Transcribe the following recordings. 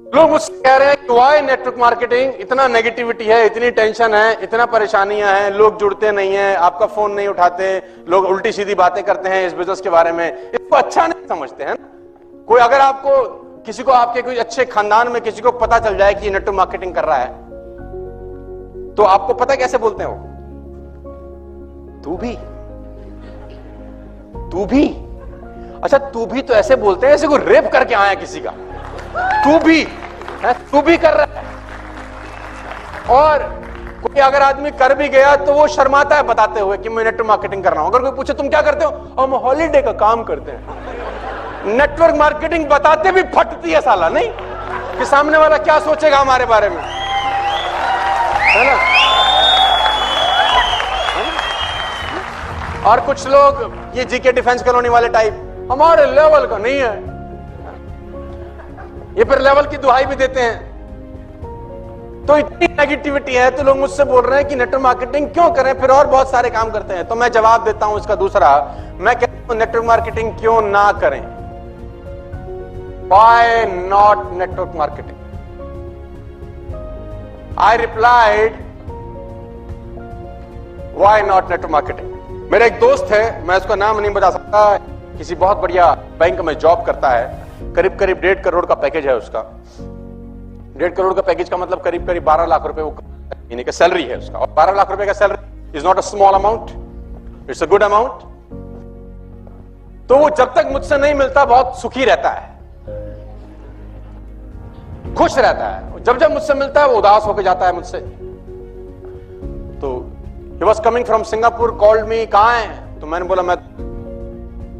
लोग मुझसे कह रहे हैं कि वाई नेटवर्क मार्केटिंग, इतना नेगेटिविटी है, इतनी टेंशन है, इतना परेशानियां हैं, लोग जुड़ते नहीं हैं, आपका फोन नहीं उठाते, लोग उल्टी सीधी बातें करते हैं इस बिजनेस के बारे में, इसको अच्छा नहीं समझते हैं। कोई अगर आपको किसी को आपके कोई अच्छे खानदान में किसी को पता चल जाए कि नेटवर्क मार्केटिंग कर रहा है, तो आपको पता कैसे बोलते हैं वो? तू भी अच्छा, तू भी तो ऐसे बोलते हैं जैसे कोई रेप करके आया किसी का। तू भी कर रहा है। और कोई अगर आदमी कर भी गया तो वो शर्माता है बताते हुए कि मैं नेटवर्क मार्केटिंग कर रहा हूं। अगर कोई पूछे तुम क्या करते हो, हम हॉलीडे का काम करते हैं। नेटवर्क मार्केटिंग बताते भी फटती है साला, नहीं कि सामने वाला क्या सोचेगा हमारे बारे में, है ना? और कुछ लोग ये जीके डिफेंस कॉलोनी वाले टाइप, हमारे लेवल का नहीं है, ये फिर लेवल की दुहाई भी देते हैं। तो इतनी नेगेटिविटी है तो लोग मुझसे बोल रहे हैं कि नेटवर्क मार्केटिंग क्यों करें, फिर और बहुत सारे काम करते हैं। तो मैं जवाब देता हूं इसका दूसरा, मैं कहता हूं नेटवर्क मार्केटिंग क्यों ना करें। Why not network marketing? I replied, why not network marketing? मेरा एक दोस्त है, मैं उसका नाम नहीं बता सकता, किसी बहुत बढ़िया बैंक में जॉब करता है, करीब 1.5 करोड़ का पैकेज है उसका। 1.5 करोड़ का पैकेज का मतलब करीब 12 लाख रुपए वो महीने का सैलरी है उसका। और 12 लाख रुपए का salary is not a small amount, it's a good amount. तो वो जब तक मुझसे नहीं मिलता बहुत सुखी रहता है, खुश रहता है। जब जब मुझसे मिलता है वो उदास होकर जाता है मुझसे। तो he was coming from Singapore, called me, कहां है? तो मैंने बोला मैं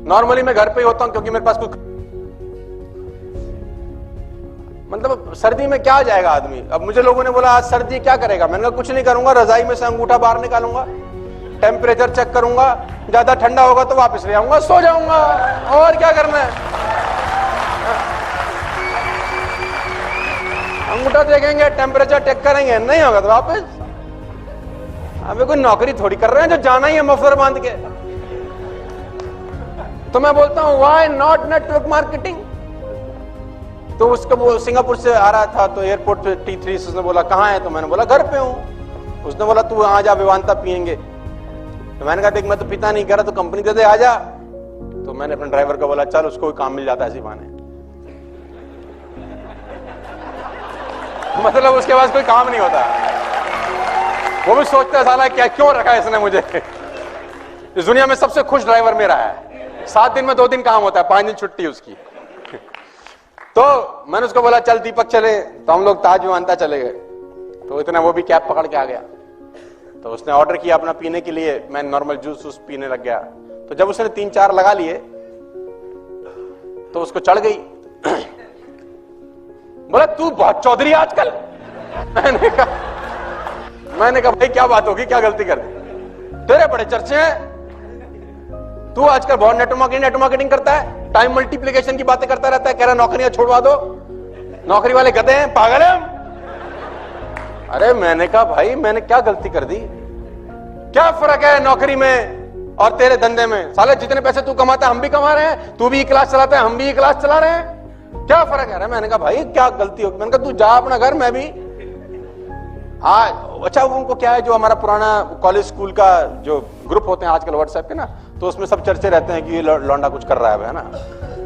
नॉर्मली मैं घर पे ही होता हूं क्योंकि मेरे पास कुछ, मतलब सर्दी में क्या जाएगा आदमी। अब मुझे लोगों ने बोला आज सर्दी क्या करेगा, मैंने कहा कुछ नहीं करूंगा, रजाई में से अंगूठा बाहर निकालूंगा, टेम्परेचर चेक करूंगा, ज्यादा ठंडा होगा तो वापस ले आऊंगा, सो जाऊंगा, और क्या करना है। अंगूठा देखेंगे, टेम्परेचर चेक करेंगे, नहीं होगा तो वापस। हमें कोई नौकरी थोड़ी कर रहे हैं जो जाना ही है मफलर बांध के। तो मैं बोलता हूं व्हाई नॉट नेटवर्क मार्केटिंग। तो उसका वो सिंगापुर से आ रहा था तो एयरपोर्ट पे T3 से उसने बोला कहां है, तो मैंने बोला घर पे हूं। उसने बोला तू आ जा, विवांता पियेंगे। तो मैंने कहा देख मैं तो पिता नहीं कर रहा, तो कंपनी दे दे, आ जा। तो मैंने अपने ड्राइवर को बोला चल उसको काम मिल जाता है ऐसी बहाने। मतलब उसके पास कोई काम नहीं होता, वो भी सोचता है साला क्या क्यों रखा है इसने मुझे। इस दुनिया में सबसे खुश ड्राइवर मेरा है, 7 दिन में 2 दिन काम होता है, 5 दिन छुट्टी उसकी। तो मैंने उसको बोला चल दीपक चले, तो हम लोग ताज विवांता चले गए। तो इतना वो भी कैब पकड़ के आ गया। तो उसने ऑर्डर किया अपना पीने के लिए, मैं नॉर्मल जूस पीने लग गया। तो जब उसने 3-4 लगा लिए तो उसको चढ़ गई। बोला तू बहुत चौधरी आजकल। मैंने कहा भाई क्या बात होगी, क्या गलती कर दी, तेरे बड़े चर्चे हैं, तू आजकल बहुत नेटवर्क मार्केटिंग करता है, टाइम मल्टीप्लिकेशन की बातें करता रहता है, कह रहा नौकरियां छोड़वा दो, नौकरी वाले गधे हैं, पागल है। अरे मैंने कहा भाई मैंने क्या गलती कर दी, क्या फर्क है नौकरी में और तेरे धंधे में? साले जितने पैसे तू कमाता है हम भी कमा रहे हैं, तू भी ई क्लास चलाता है हम भी ई क्लास चला रहे हैं, क्या फर्क है? मैंने कहा भाई क्या गलती होगी? मैंने कहा तू जा अपना घर, मैं भी। अच्छा उनको क्या है, जो हमारा पुराना कॉलेज स्कूल का जो ग्रुप होते हैं आजकल व्हाट्सएप के ना, तो उसमें सब चर्चे रहते हैं कि ये लौंडा कुछ कर रहा है ना,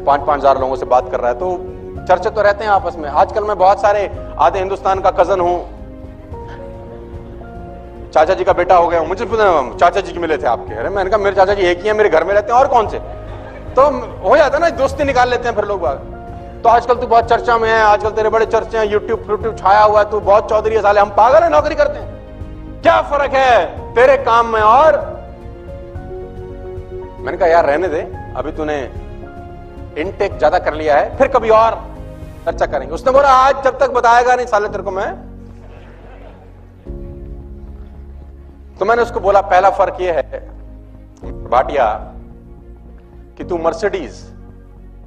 5-5 हजार लोगों से बात कर रहा है, तो चर्चे तो रहते हैं आपस में। आजकल मैं बहुत सारे आधे हिंदुस्तान का कजन हूं, चाचा जी का बेटा हो गया हूं, मुझे चाचा जी की मिले थे आपके। अरे मैंने कहा मेरे चाचा जी एक ही है, मेरे घर में रहते हैं और कौन से, तो हो जाता है ना, दोस्ती निकाल लेते हैं फिर लोग बाग। तो आजकल तू बहुत चर्चा में है, आजकल तेरे बड़े चर्चे हैं, यूट्यूब छाया हुआ है, तू बहुत चौधरी है, साले हम पागल है नौकरी करते हैं, क्या फर्क है तेरे काम में? और मैंने कहा यार रहने दे, अभी तूने इनटेक ज्यादा कर लिया है, फिर कभी और चर्चा करेंगे। उसने बोला आज जब तक बताएगा नहीं साले तेरे को मैं। तो मैंने उसको बोला पहला फर्क यह है भाटिया कि तू मर्सिडीज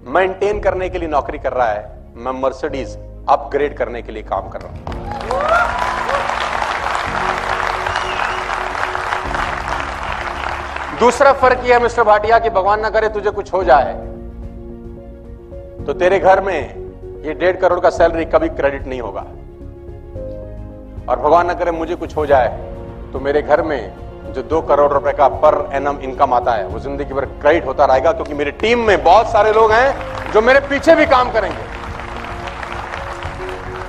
मेंटेन करने के लिए नौकरी कर रहा है, मैं मर्सिडीज अपग्रेड करने के लिए काम कर रहा हूं। दूसरा फर्क यह है मिस्टर भाटिया कि भगवान ना करे तुझे कुछ हो जाए तो तेरे घर में ये 1.5 करोड़ का सैलरी कभी क्रेडिट नहीं होगा। और भगवान न करे मुझे कुछ हो जाए तो मेरे घर में जो 2 करोड़ रुपए का पर एनम इनकम आता है वो जिंदगी भर क्रेडिट होता रहेगा, क्योंकि मेरी टीम में बहुत सारे लोग हैं जो मेरे पीछे भी काम करेंगे।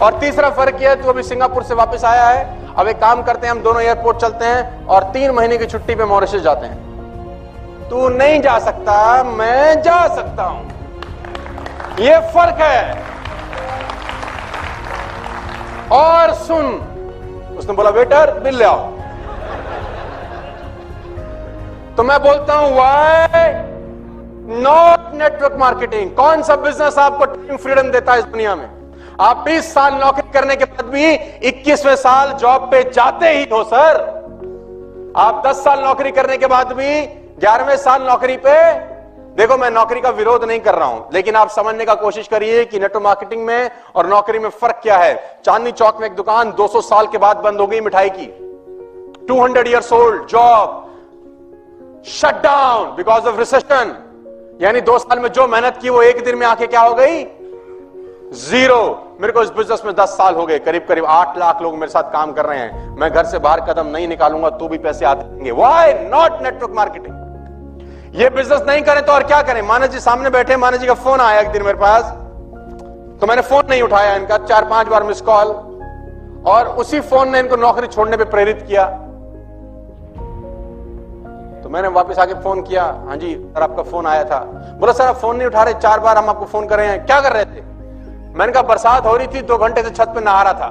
और तीसरा फर्क यह है, तू अभी सिंगापुर से वापस आया है, अब एक काम करते हैं, हम दोनों एयरपोर्ट चलते हैं और 3 महीने की छुट्टी पे मॉरिशस जाते हैं। तू नहीं जा सकता, मैं जा सकता हूं, यह फर्क है। और सुन, उसने बोला वेटर बिल ले आओ, तो मैं बोलता हूं व्हाई नॉट नेटवर्क मार्केटिंग। कौन सा बिजनेस आपको टाइम फ्रीडम देता है इस दुनिया में? आप 20 साल नौकरी करने के बाद भी 21वें साल जॉब पे जाते ही हो सर। आप 10 साल नौकरी करने के बाद भी 11वें साल नौकरी पे, देखो मैं नौकरी का विरोध नहीं कर रहा हूं, लेकिन आप समझने का कोशिश करिए कि नेटवर्क मार्केटिंग में और नौकरी में फर्क क्या है। चांदनी चौक में एक दुकान 200 साल के बाद बंद हो गई मिठाई की, 200 years old job shut down because of recession. यानी 2 साल में जो मेहनत की वो एक दिन में आके क्या हो गई? जीरो। मेरे को इस बिजनेस में 10 साल हो गए, करीब करीब 8 लाख लोग मेरे साथ काम कर रहे हैं। मैं घर से बाहर कदम नहीं निकालूंगा तो भी पैसे आते रहेंगे। Why not network marketing? ये बिजनेस नहीं करें तो और क्या करें? मानस जी सामने बैठे, मानस जी का फोन आया एक दिन मेरे पास, तो मैंने फोन नहीं उठाया इनका, 4-5 बार मिस कॉल, और उसी फोन ने इनको नौकरी छोड़ने पे प्रेरित किया। तो मैंने वापस आके फोन किया, हाँ जी सर आपका फोन आया था। बोला सर आप फोन नहीं उठा रहे, 4 बार हम आपको फोन कर रहे हैं, क्या कर रहे थे? मैंने कहा बरसात हो रही थी, 2 घंटे से छत पे नहा रहा था।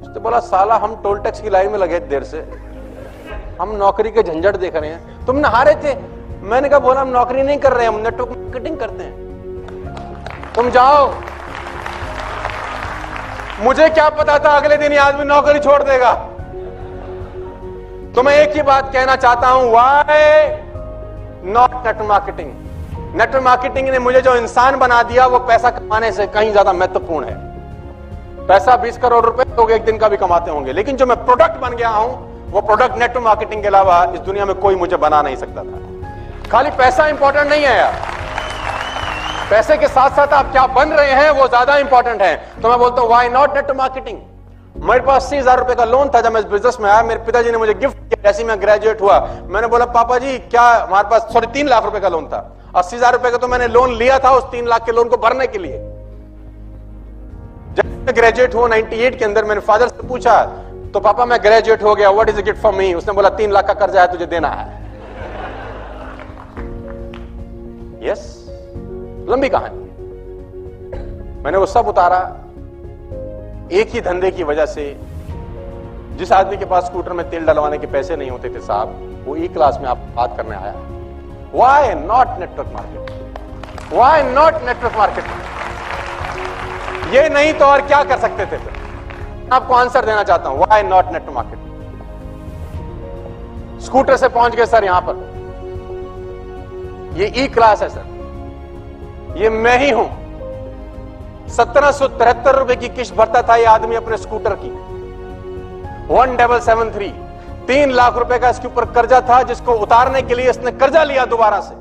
तो बोला साला हम टोल टैक्स की लाइन में लगे देर से, हम नौकरी के झंझट देख रहे हैं, तुम नहा रहे थे। मैंने कहा बोला हम नौकरी नहीं कर रहे हैं, हम नेटवर्क मार्केटिंग करते हैं, तुम जाओ। मुझे क्या पता था अगले दिन ये आदमी नौकरी छोड़ देगा। तो मैं एक ही बात कहना चाहता हूं, why not network marketing? Network marketing ने मुझे जो इंसान बना दिया वो पैसा कमाने से कहीं ज्यादा महत्वपूर्ण है। पैसा 20 करोड़ रुपए लोग एक दिन का भी कमाते होंगे, लेकिन जो मैं प्रोडक्ट बन गया हूं वो प्रोडक्ट नेटवर्क मार्केटिंग के अलावा इस दुनिया में कोई मुझे बना नहीं सकता था। खाली पैसा इंपॉर्टेंट नहीं है यार, पैसे के साथ साथ आप क्या बन रहे हैं वो ज्यादा इंपॉर्टेंट है। तो मैं बोलता हूं व्हाई नॉट नेटवर्क मार्केटिंग? मेरे पास 80,000 रुपए का लोन था जब मैं इस बिजनेस में आया, मेरे पिताजी ने मुझे गिफ्ट किया जैसे मैं ग्रेजुएट हुआ। मैंने बोला पापा जी क्या, हमारे पास 3 लाख रुपए का लोन था, 80,000 रुपए का तो मैंने लोन लिया था उस 3 लाख के लोन को भरने के लिए। जब मैं ग्रेजुएट हुआ 98 के अंदर, मैंने फादर से पूछा तो पापा मैं ग्रेजुएट हो गया, what is a gift for me? उसने बोला 3 लाख का कर्जा है तुझे देना है। यस, लंबी कहानी। मैंने वो सब उतारा एक ही धंधे की वजह से। जिस आदमी के पास स्कूटर में तेल डलवाने के पैसे नहीं होते थे साहब, वो ई क्लास में आप बात करने आया। Why not network marketing? Why not network marketing? ये नहीं तो और क्या कर सकते थे फिर? आपको आंसर देना चाहता हूं, why not network marketing? Scooter से पहुंच गए सर यहां पर, ये ई क्लास है सर, ये मैं ही हूं। 1773 रुपए की किस्त भरता था ये आदमी अपने स्कूटर की, 1773। 3 लाख रुपए का इसके ऊपर कर्जा था जिसको उतारने के लिए इसने कर्जा लिया दोबारा से।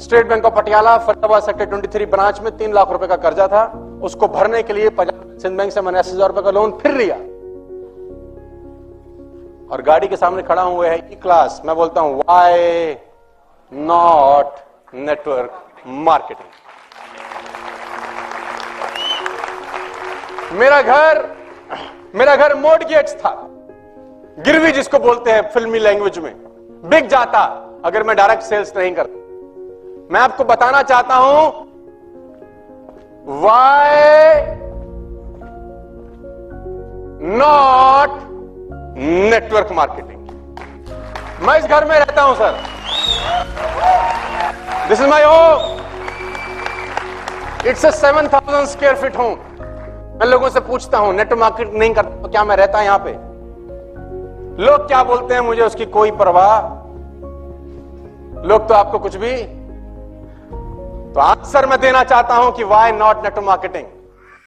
State bank of Patiala Faridabad sector 23 branch में 3 लाख रुपए का कर्जा था, उसको भरने के लिए पंजाब सिंध बैंक से मैंने 80,000 रुपए का लोन फिर लिया। और गाड़ी के सामने खड़ा हुआ है ई क्लास। मैं बोलता हूं व्हाई नॉट नेटवर्क मार्केटिंग? मेरा घर मॉर्टगेज था, गिरवी जिसको बोलते हैं फिल्मी लैंग्वेज में, बिक जाता अगर मैं डायरेक्ट सेल्स नहीं करता। मैं आपको बताना चाहता हूं व्हाई नॉट नेटवर्क मार्केटिंग? मैं इस घर में रहता हूं sir, this is my home, it's a 7,000 square feet home. मैं लोगों से पूछता हूं नेटवर्क मार्केटिंग नहीं करता तो क्या मैं रहता यहां पे? लोग क्या बोलते हैं मुझे उसकी कोई परवाह, लोग तो आपको कुछ भी। तो आंसर मैं देना चाहता हूं कि व्हाई नॉट नेटवर्क मार्केटिंग?